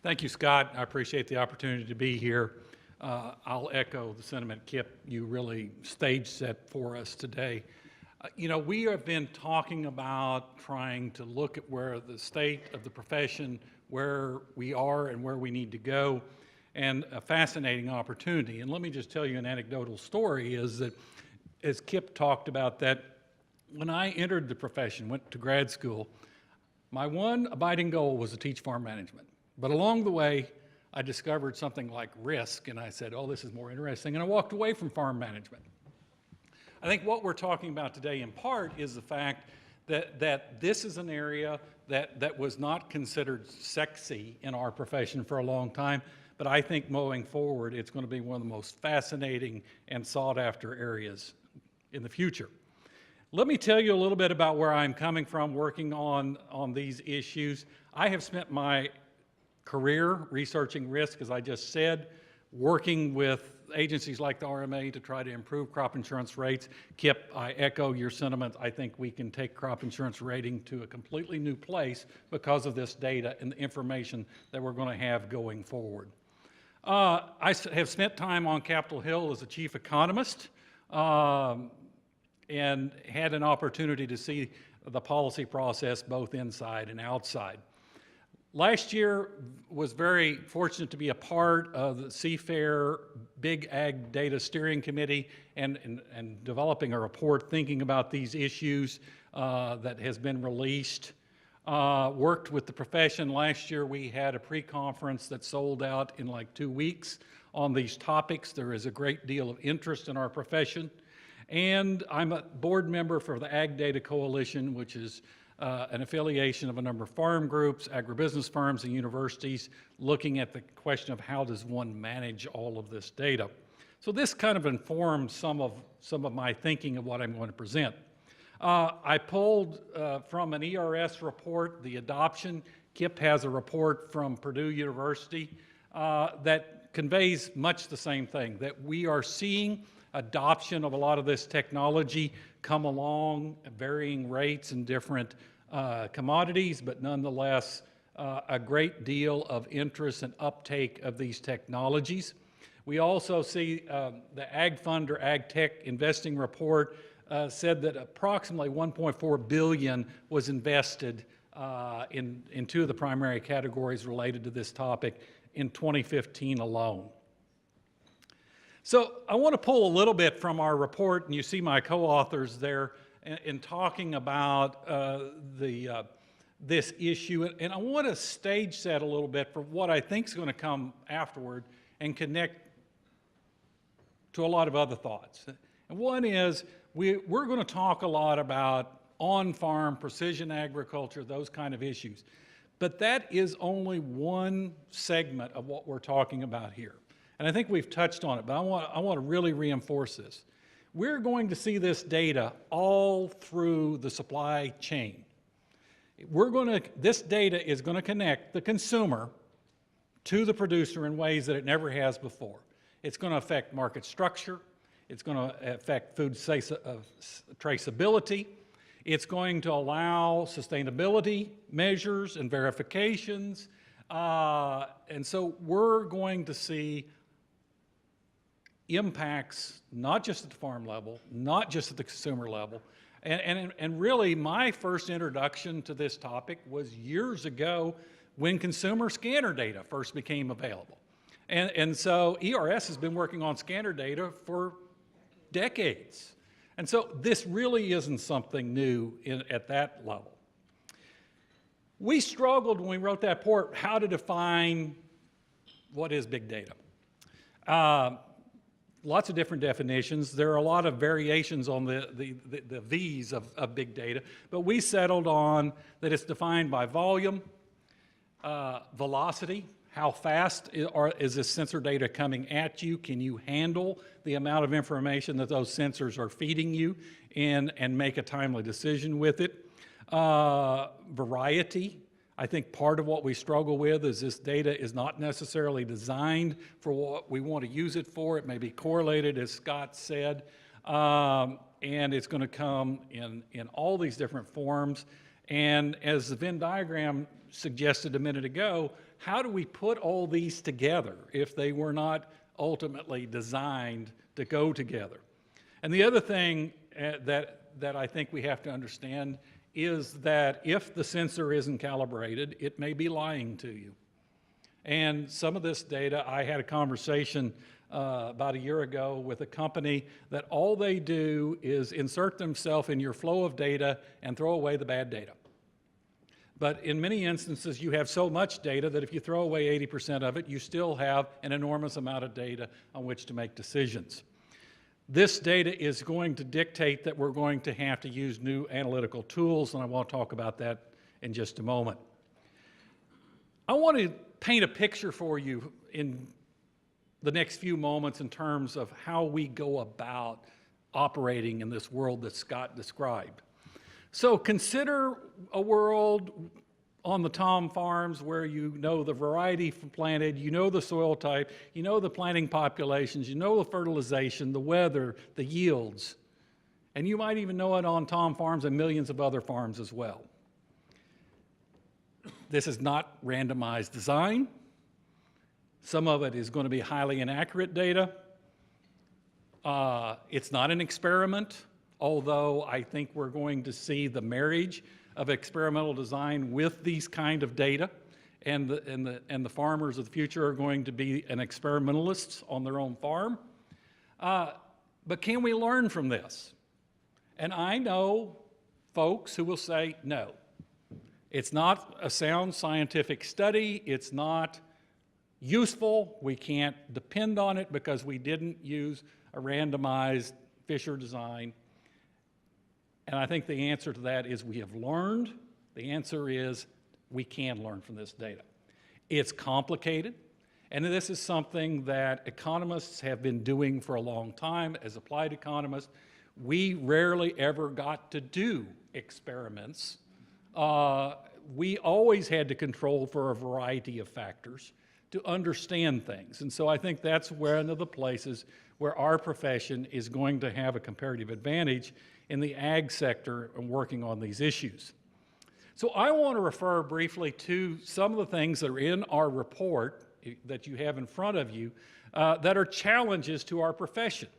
Thank you, Scott. I appreciate the opportunity to be here. I'll echo the sentiment, Kip, you really stage set for us today. We have been talking about trying to look at where the state of the profession, where we are and where we need to go, and a fascinating opportunity. And let me just tell you an anecdotal story is that, as Kip talked about, that when I entered the profession, went to grad school, my one abiding goal was to teach farm management. But along the way, I discovered something like risk, and I said, oh, this is more interesting, and I walked away from farm management. I think what we're talking about today in part is the fact that this is an area that was not considered sexy in our profession for a long time, but I think moving forward, it's going to be one of the most fascinating and sought-after areas in the future. Let me tell you a little bit about where I'm coming from working on these issues. I have spent my career researching risk, as I just said, working with agencies like the RMA to try to improve crop insurance rates. Kip, I echo your sentiment. I think we can take crop insurance rating to a completely new place because of this data and the information that we're going to have going forward. I have spent time on Capitol Hill as a chief economist and had an opportunity to see the policy process both inside and outside. Last year was very fortunate to be a part of the CFAIR Big Ag Data Steering Committee and developing a report thinking about these issues that has been released. Worked with the profession. Last year we had a pre-conference that sold out in like 2 weeks on these topics. There is a great deal of interest in our profession. And I'm a board member for the Ag Data Coalition, which is an affiliation of a number of farm groups, agribusiness firms, and universities looking at the question of how does one manage all of this data. So this kind of informs some of my thinking of what I'm going to present. I pulled from an ERS report, the adoption. Kip has a report from Purdue University that conveys much the same thing, that we are seeing adoption of a lot of this technology come along at varying rates in different commodities, but nonetheless a great deal of interest and uptake of these technologies. We also see the Ag Fund or Ag Tech Investing Report said that approximately $1.4 billion was invested in two of the primary categories related to this topic in 2015 alone. So I want to pull a little bit from our report, and you see my co-authors there in talking about this issue. And I want to stage set a little bit for what I think is going to come afterward and connect to a lot of other thoughts. And one is we're going to talk a lot about on-farm, precision agriculture, those kind of issues. But that is only one segment of what we're talking about here. And I think we've touched on it, but I want to really reinforce this. We're going to see this data all through the supply chain. This data is going to connect the consumer to the producer in ways that it never has before. It's going to affect market structure. It's going to affect food traceability. It's going to allow sustainability measures and verifications. And so we're going to see impacts not just at the farm level, not just at the consumer level. And really my first introduction to this topic was years ago when consumer scanner data first became available. And so ERS has been working on scanner data for decades. And so this really isn't something new at that level. We struggled when we wrote that report how to define what is big data. Lots of different definitions. There are a lot of variations on the V's of big data, but we settled on that it's defined by volume, velocity, how fast is this sensor data coming at you? Can you handle the amount of information that those sensors are feeding you and make a timely decision with it? Variety. I think part of what we struggle with is this data is not necessarily designed for what we want to use it for. It may be correlated, as Scott said, and it's going to come in all these different forms. And as the Venn diagram suggested a minute ago, how do we put all these together if they were not ultimately designed to go together? And the other thing that I think we have to understand is that if the sensor isn't calibrated, it may be lying to you. And some of this data, I had a conversation about a year ago with a company that all they do is insert themselves in your flow of data and throw away the bad data. But in many instances, you have so much data that if you throw away 80% of it, you still have an enormous amount of data on which to make decisions. This data is going to dictate that we're going to have to use new analytical tools, and I want to talk about that in just a moment. I want to paint a picture for you in the next few moments in terms of how we go about operating in this world that Scott described. So consider a world on the Tom farms where you know the variety planted, you know the soil type, you know the planting populations, you know the fertilization, the weather, the yields, and you might even know it on Tom farms and millions of other farms as well. This is not randomized design. Some of it is going to be highly inaccurate data. It's not an experiment, although I think we're going to see the marriage of experimental design with these kind of data, and the farmers of the future are going to be an experimentalists on their own farm. But can we learn from this? And I know folks who will say, no, it's not a sound scientific study, it's not useful, we can't depend on it because we didn't use a randomized Fisher design. And I think the answer to that is we have learned. The answer is we can learn from this data. It's complicated, and this is something that economists have been doing for a long time. As applied economists, we rarely ever got to do experiments. We always had to control for a variety of factors to understand things. And so I think that's one of the places where our profession is going to have a comparative advantage in the ag sector and working on these issues. So I want to refer briefly to some of the things that are in our report that you have in front of you that are challenges to our profession.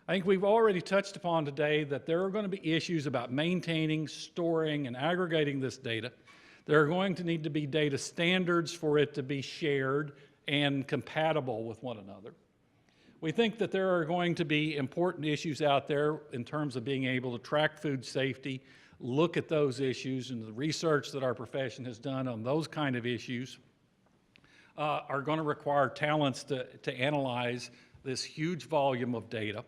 I think we've already touched upon today that there are going to be issues about maintaining, storing, and aggregating this data. There are going to need to be data standards for it to be shared and compatible with one another. We think that there are going to be important issues out there in terms of being able to track food safety, look at those issues, and the research that our profession has done on those kind of issues are going to require talents to analyze this huge volume of data.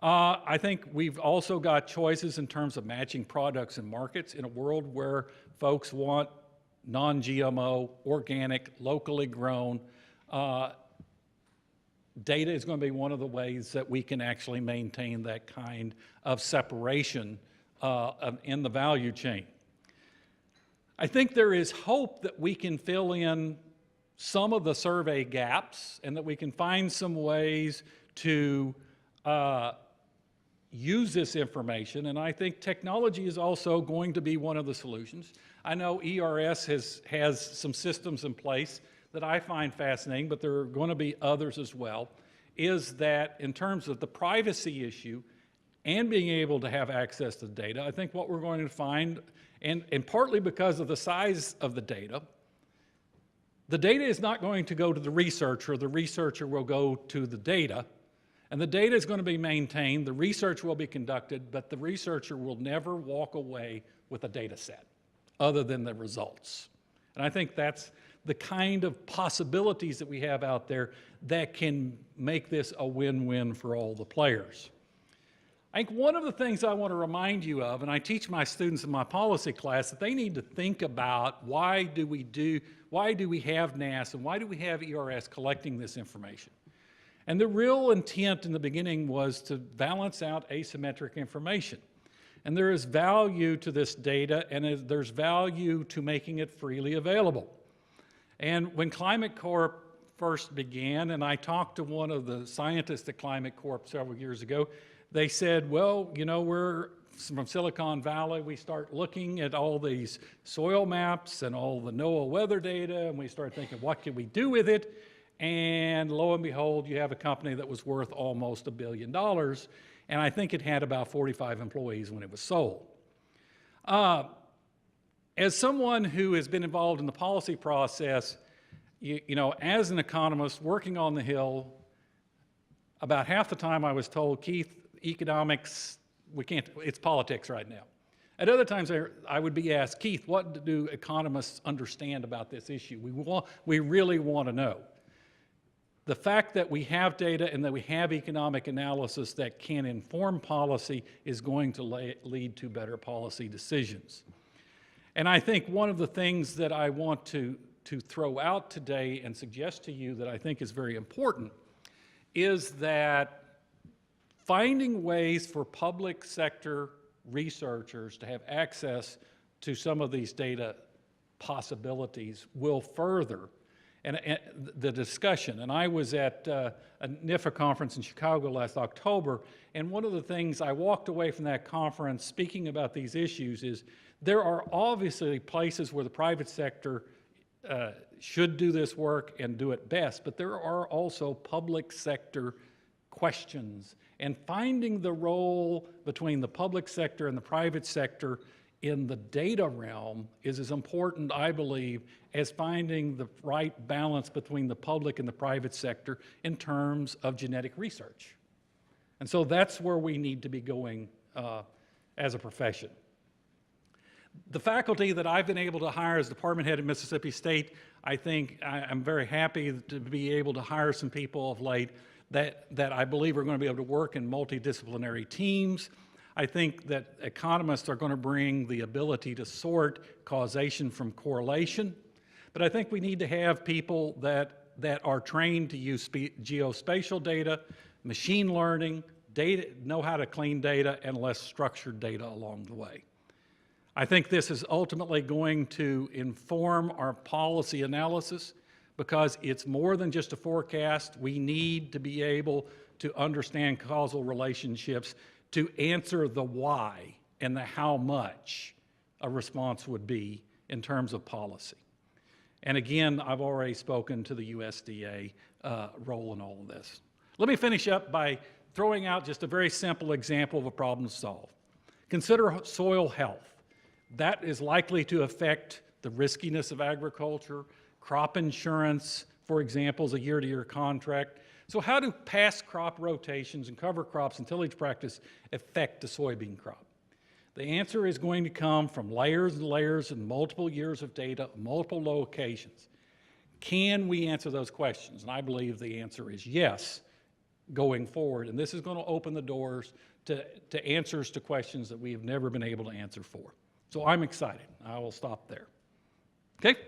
I think we've also got choices in terms of matching products and markets in a world where folks want non-GMO, organic, locally grown. Data is going to be one of the ways that we can actually maintain that kind of separation in the value chain. I think there is hope that we can fill in some of the survey gaps and that we can find some ways to use this information, and I think technology is also going to be one of the solutions. I know ERS has some systems in place that I find fascinating, but there are going to be others as well, is that in terms of the privacy issue and being able to have access to data, I think what we're going to find, and partly because of the size of the data is not going to go to the researcher will go to the data, and the data is going to be maintained, the research will be conducted, but the researcher will never walk away with a data set other than the results. And I think that's the kind of possibilities that we have out there that can make this a win-win for all the players. I think one of the things I want to remind you of, and I teach my students in my policy class, that they need to think about why do we have NAS and why do we have ERS collecting this information? And the real intent in the beginning was to balance out asymmetric information. And there is value to this data, and there's value to making it freely available. And when Climate Corp first began, and I talked to one of the scientists at Climate Corp several years ago, they said, well, you know, we're from Silicon Valley, we start looking at all these soil maps and all the NOAA weather data, and we start thinking, what can we do with it? And lo and behold, you have a company that was worth almost $1 billion, and I think it had about 45 employees when it was sold. As someone who has been involved in the policy process, you know, as an economist working on the Hill, about half the time I was told, Keith, economics, we can't, it's politics right now. At other times I would be asked, Keith, what do economists understand about this issue? We really want to know. The fact that we have data and that we have economic analysis that can inform policy is going to lead to better policy decisions. And I think one of the things that I want to throw out today and suggest to you that I think is very important is that finding ways for public sector researchers to have access to some of these data possibilities will further the discussion. And I was at a NIFA conference in Chicago last October, and one of the things I walked away from that conference speaking about these issues is there are obviously places where the private sector should do this work and do it best, but there are also public sector questions. And finding the role between the public sector and the private sector in the data realm is as important, I believe, as finding the right balance between the public and the private sector in terms of genetic research. And so that's where we need to be going as a profession. The faculty that I've been able to hire as department head at Mississippi State, I think I'm very happy to be able to hire some people of late that I believe are going to be able to work in multidisciplinary teams. I think that economists are going to bring the ability to sort causation from correlation. But I think we need to have people that are trained to use geospatial data, machine learning, data, know how to clean data, and less structured data along the way. I think this is ultimately going to inform our policy analysis because it's more than just a forecast. We need to be able to understand causal relationships to answer the why and the how much a response would be in terms of policy. And again, I've already spoken to the USDA role in all of this. Let me finish up by throwing out just a very simple example of a problem to solve. Consider soil health. That is likely to affect the riskiness of agriculture. Crop insurance, for example, is a year-to-year contract. So how do past crop rotations and cover crops and tillage practice affect the soybean crop? The answer is going to come from layers and layers and multiple years of data, multiple locations. Can we answer those questions? And I believe the answer is yes, going forward. And this is going to open the doors to answers to questions that we have never been able to answer for. So I'm excited. I will stop there. Okay?